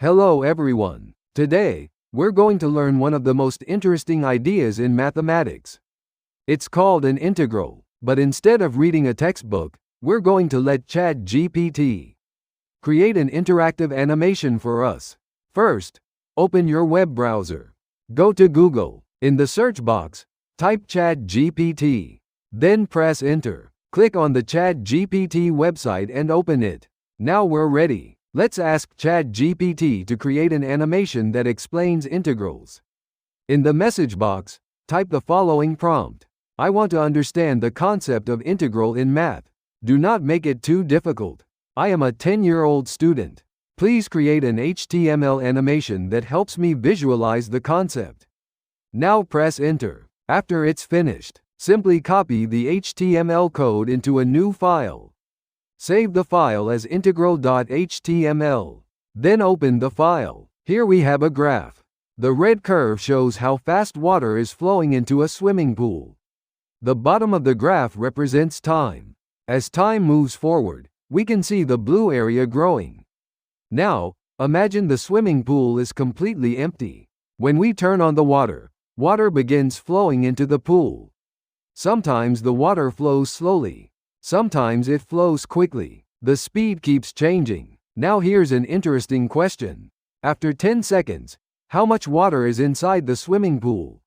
Hello everyone. Today, we're going to learn one of the most interesting ideas in mathematics. It's called an integral, but instead of reading a textbook, we're going to let ChatGPT create an interactive animation for us. First, open your web browser. Go to Google. In the search box, type ChatGPT. Then press enter. Click on the ChatGPT website and open it. Now we're ready. Let's ask ChatGPT to create an animation that explains integrals. In the message box, type the following prompt. I want to understand the concept of integral in math. Do not make it too difficult. I am a 10-year-old student. Please create an HTML animation that helps me visualize the concept. Now press enter. After it's finished, simply copy the HTML code into a new file. Save the file as integral.html. Then open the file. Here we have a graph. The red curve shows how fast water is flowing into a swimming pool. The bottom of the graph represents time. As time moves forward, we can see the blue area growing. Now, imagine the swimming pool is completely empty. When we turn on the water, water begins flowing into the pool. Sometimes the water flows slowly. Sometimes it flows quickly. The speed keeps changing. Now here's an interesting question. After 10 seconds, how much water is inside the swimming pool?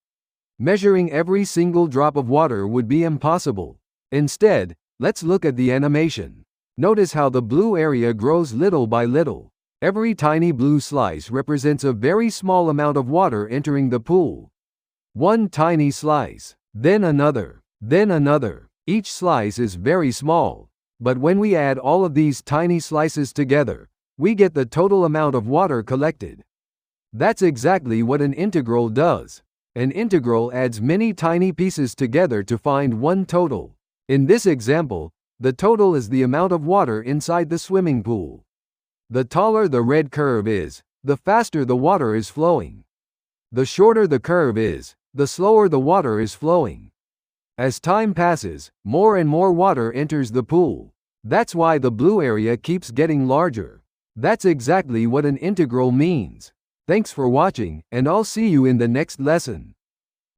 Measuring every single drop of water would be impossible. Instead, let's look at the animation. Notice how the blue area grows little by little. Every tiny blue slice represents a very small amount of water entering the pool. One tiny slice, then another, then another. Each slice is very small, but when we add all of these tiny slices together, we get the total amount of water collected. That's exactly what an integral does. An integral adds many tiny pieces together to find one total. In this example, the total is the amount of water inside the swimming pool. The taller the red curve is, the faster the water is flowing. The shorter the curve is, the slower the water is flowing. As time passes, more and more water enters the pool. That's why the blue area keeps getting larger. That's exactly what an integral means. Thanks for watching, and I'll see you in the next lesson.